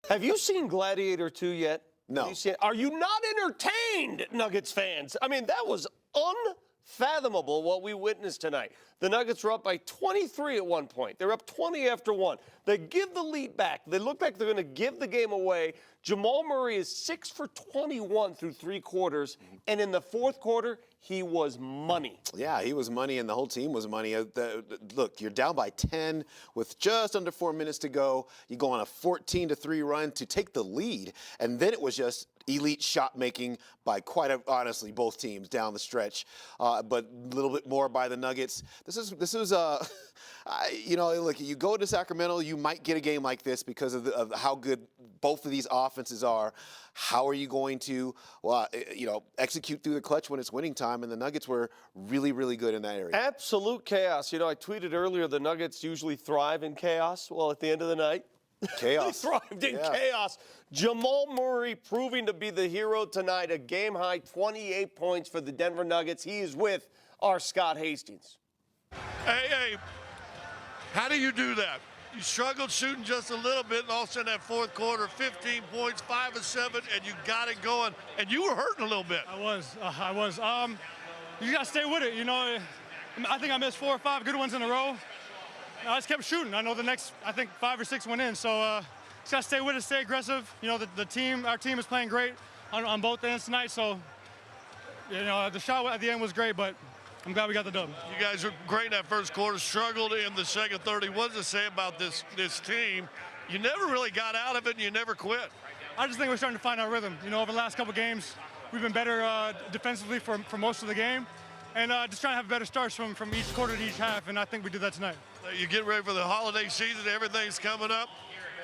Have you seen Gladiator 2 yet? No. Have you seen, are you not entertained, Nuggets fans? I mean, that was unfathomable what we witnessed tonight. The Nuggets were up by 23 at one point. They're up 20 after one. They give the lead back. They look like they're going to give the game away. Jamal Murray is 6 for 21 through three quarters, and in the fourth quarter, he was money. Yeah, he was money, and the whole team was money. Look, you're down by 10 with just under 4 minutes to go. You go on a 14-3 run to take the lead, and then it was just elite shot making by honestly both teams down the stretch, but a little bit more by the Nuggets. This is look, you go to Sacramento, you might get a game like this because of how good both of these offenses are. How are you going to, execute through the clutch when it's winning time? And the Nuggets were really, really good in that area. Absolute chaos. You know, I tweeted earlier the Nuggets usually thrive in chaos. Well, at the end of the night, Chaos. they thrived in chaos. Jamal Murray proving to be the hero tonight. A game-high 28 points for the Denver Nuggets. He is with our Scott Hastings. Hey, how do you do that? You struggled shooting just a little bit, and all of a sudden that fourth quarter, 15 points, 5 of 7, and you got it going. And you were hurting a little bit. I was. You got to stay with it, you know. I think I missed 4 or 5 good ones in a row. I just kept shooting. I know the next, 5 or 6 went in. So just got to stay with it, stay aggressive. You know, our team is playing great on both ends tonight. So, you know, the shot at the end was great, but I'm glad we got the dub. You guys were great in that first quarter, struggled in the second 30. What does it say about this team? You never really got out of it, and you never quit. I just think we're starting to find our rhythm. You know, over the last couple games, we've been better defensively for most of the game, and just trying to have better starts from each quarter to each half, and I think we did that tonight. You get ready for the holiday season. Everything's coming up.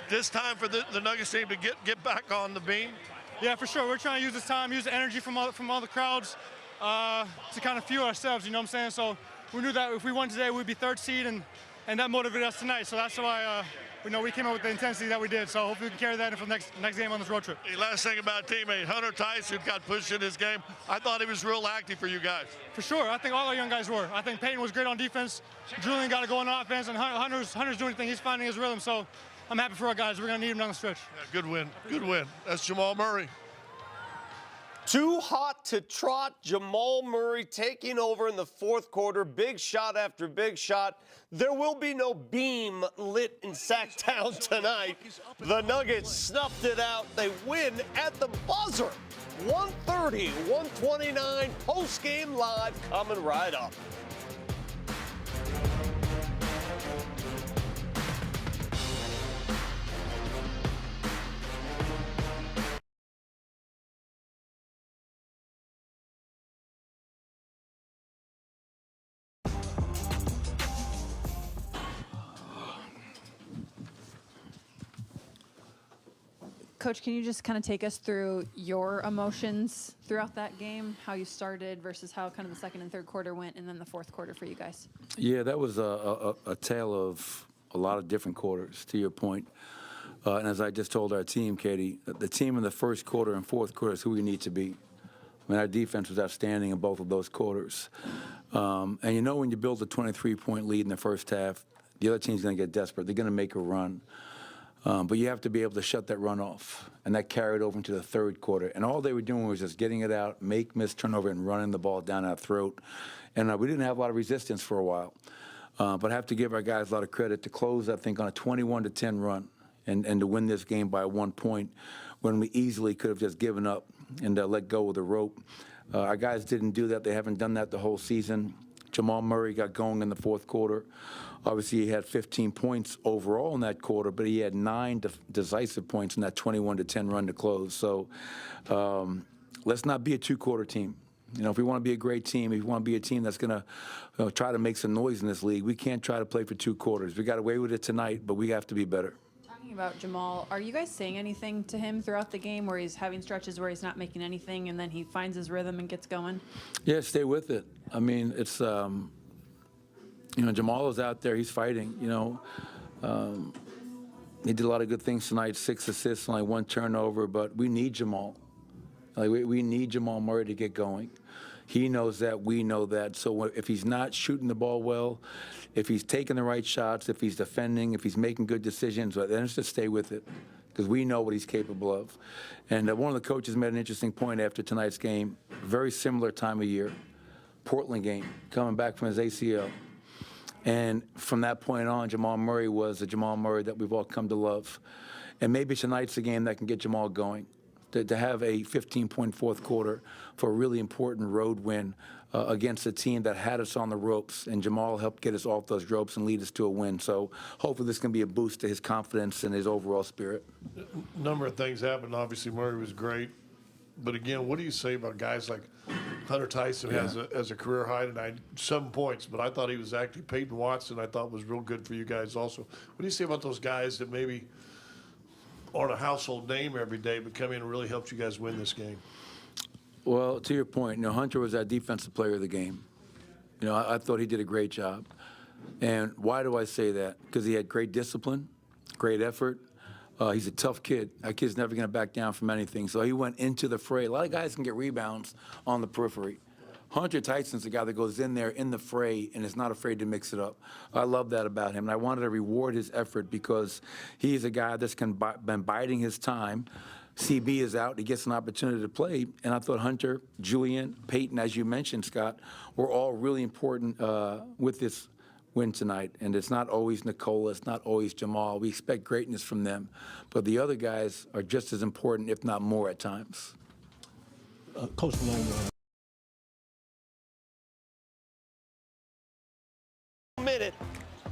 This time for the Nuggets team to get back on the beam. Yeah, for sure. We're trying to use this time, use the energy from all the crowds to kind of fuel ourselves, you know what I'm saying? So we knew that if we won today, we'd be third seed, and that motivated us tonight. So that's why we came out with the intensity that we did. So hopefully we can carry that into the next game on this road trip. The last thing about teammate Hunter Tice, who got pushed in this game, I thought he was real active for you guys. For sure. I think all our young guys were. I think Peyton was great on defense. Julian got to go on offense, and Hunter's doing anything. He's finding his rhythm. So I'm happy for our guys. We're going to need him down the stretch. Yeah, good win. Good win. That's Jamal Murray. Too hot to trot. Jamal Murray taking over in the fourth quarter. Big shot after big shot. There will be no beam lit in Sacktown tonight. The Nuggets snuffed it out. They win at the buzzer. 130-129. Post-game live coming right up. Coach, can you just kind of take us through your emotions throughout that game, how you started versus how kind of the second and third quarter went, and then the fourth quarter for you guys? Yeah, that was a tale of a lot of different quarters, to your point. And as I just told our team, Katie, the team in the first quarter and fourth quarter is who we need to be. I mean, our defense was outstanding in both of those quarters. And you know when you build a 23-point lead in the first half, the other team's going to get desperate. They're going to make a run. But you have to be able to shut that run off. And that carried over into the third quarter. And all they were doing was just getting it out, miss turnover, and running the ball down our throat. And we didn't have a lot of resistance for a while. But I have to give our guys a lot of credit to close, I think, on a 21-10 run and to win this game by 1 point when we easily could have just given up and let go of the rope. Our guys didn't do that. They haven't done that the whole season. Jamal Murray got going in the fourth quarter. Obviously, he had 15 points overall in that quarter, but he had 9 decisive points in that 21-10 run to close. So let's not be a two-quarter team. You know, if we want to be a great team, if we want to be a team that's going to try to make some noise in this league, we can't try to play for 2 quarters. We got away with it tonight, but we have to be better. Talking about Jamal, are you guys saying anything to him throughout the game where he's having stretches where he's not making anything and then he finds his rhythm and gets going? Yeah, stay with it. I mean, it's Jamal is out there. He's fighting. He did a lot of good things tonight. 6 assists, only 1 turnover. But we need Jamal. We need Jamal Murray to get going. He knows that. We know that. So if he's not shooting the ball well, if he's taking the right shots, if he's defending, if he's making good decisions, then it's just stay with it. because we know what he's capable of. And one of the coaches made an interesting point after tonight's game, very similar time of year, Portland game, coming back from his ACL. And from that point on, Jamal Murray was the Jamal Murray that we've all come to love. And maybe tonight's the game that can get Jamal going. To have a 15-point fourth quarter for a really important road win against a team that had us on the ropes, and Jamal helped get us off those ropes and lead us to a win. So hopefully this can be a boost to his confidence and his overall spirit. A number of things happened. Obviously, Murray was great. But again, what do you say about guys like Hunter Tyson as a career high tonight, 7 points, but I thought he was actually Peyton Watson, I thought was real good for you guys also. What do you say about those guys that maybe aren't a household name every day, but come in and really helped you guys win this game? Well, to your point, Hunter was our defensive player of the game. I thought he did a great job. And why do I say that? Because he had great discipline, great effort. He's a tough kid. That kid's never going to back down from anything. So he went into the fray. A lot of guys can get rebounds on the periphery. Hunter Tyson's the guy that goes in there in the fray and is not afraid to mix it up. I love that about him, and I wanted to reward his effort because he's a guy that's been biding his time. CB is out. He gets an opportunity to play, and I thought Hunter, Julian, Peyton, as you mentioned, Scott, were all really important with this win tonight. And it's not always Nikola. It's not always Jamal. We expect greatness from them. But the other guys are just as important, if not more at times. Coach Malone. Minute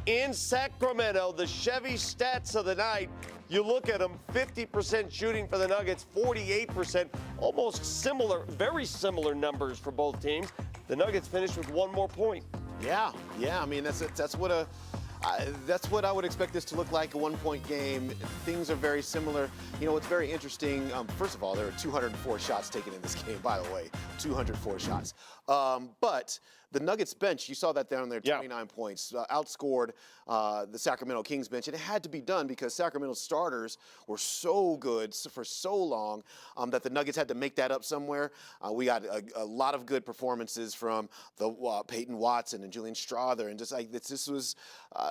in Sacramento, the Chevy stats of the night. You look at them, 50% shooting for the Nuggets, 48%, almost similar, very similar numbers for both teams. The Nuggets finished with one more point. Yeah. I mean, that's what I would expect this to look like, a one-point game. Things are very similar. What's very interesting, first of all, there were 204 shots taken in this game, by the way, 204 shots. But the Nuggets bench, you saw that down there, 29 points, outscored the Sacramento Kings bench. And it had to be done because Sacramento starters were so good for so long that the Nuggets had to make that up somewhere. We got a lot of good performances from the Peyton Watson and Julian Strawther, and just like this was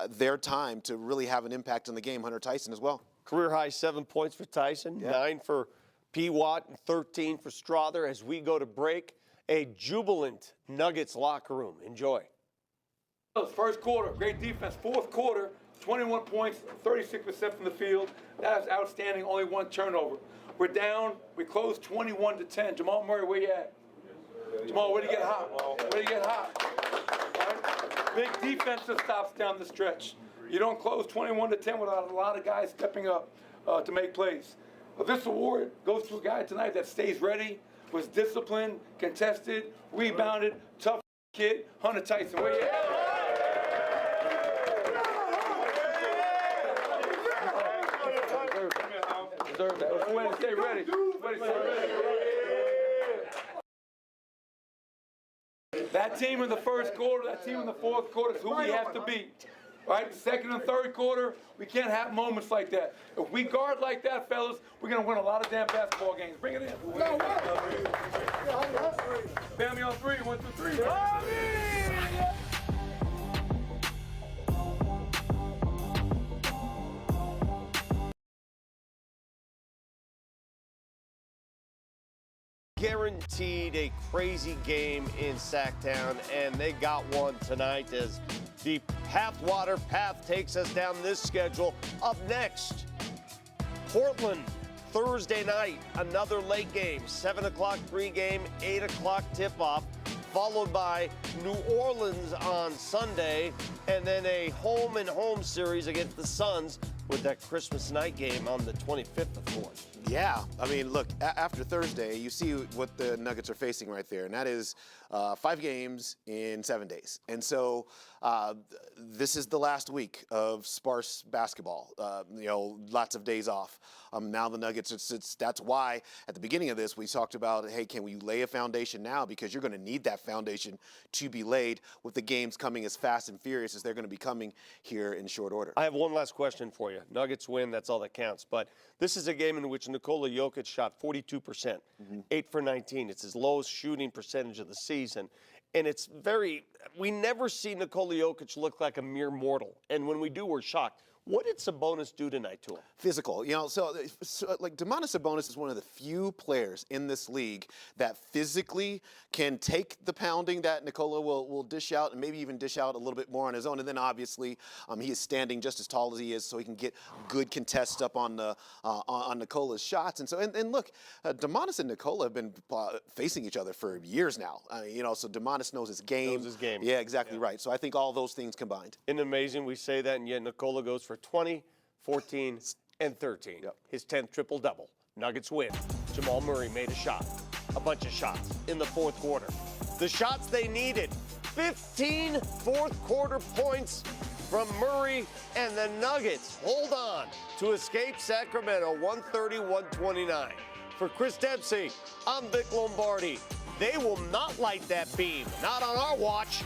their time to really have an impact on the game. Hunter Tyson as well. Career high 7 points for Tyson, 9 for P. Watt, and 13 for Strawther. As we go to break, a jubilant Nuggets locker room. Enjoy. First quarter, great defense. Fourth quarter, 21 points, 36% from the field. That is outstanding, only 1 turnover. We're down, we closed 21-10. Jamal Murray, where you at? Jamal, where do you get hot? Where do you get hot? Right? Big defensive stops down the stretch. You don't close 21-10 without a lot of guys stepping up to make plays. But this award goes to a guy tonight that stays ready, was disciplined, contested, rebounded, tough kid, Hunter Tyson. Where you at? Deserve that. Let's win and stay ready. That team in the first quarter, that team in the fourth quarter is who we have to beat. Right? Second and third quarter, we can't have moments like that. If we guard like that, fellas, we're going to win a lot of damn basketball games. Bring it in. Bammy on 3. 1, 2, 3. Guaranteed a crazy game in Sacktown, and they got one tonight as the Pathwater Path takes us down this schedule. Up next, Portland, Thursday night, another late game, 7 o'clock pregame, 8 o'clock tip-off, followed by New Orleans on Sunday, and then a home-and-home series against the Suns with that Christmas night game on the 25th, of course. Yeah, I mean, look, after Thursday, you see what the Nuggets are facing right there, and that is 5 games in 7 days. And so this is the last week of sparse basketball, lots of days off. Now the Nuggets, that's why at the beginning of this we talked about, hey, can we lay a foundation now? Because you're going to need that foundation to be laid with the games coming as fast and furious as they're going to be coming here in short order. I have one last question for you. Nuggets win, that's all that counts. But this is a game in which Nikola Jokic shot 42%, 8 for 19. It's his lowest shooting percentage of the season. And we never see Nikola Jokic look like a mere mortal. And when we do, we're shocked. What did Sabonis do tonight to him? Physical, so like Domantas Sabonis is one of the few players in this league that physically can take the pounding that Nikola will dish out and maybe even dish out a little bit more on his own. And then obviously he is standing just as tall as he is, so he can get good contests up on Nikola's shots. And so and look, Domantas and Nikola have been facing each other for years now. So Domantas knows his game. Knows his game. Yeah, exactly right. So I think all those things combined. Isn't it amazing we say that, and yet Nikola goes for 20, 14, and 13. Yep. His 10th triple-double. Nuggets win. Jamal Murray made a bunch of shots in the fourth quarter. The shots they needed. 15 fourth-quarter points from Murray, and the Nuggets hold on to escape Sacramento 130-129. For Chris Dempsey, I'm Vic Lombardi. They will not light that beam. Not on our watch.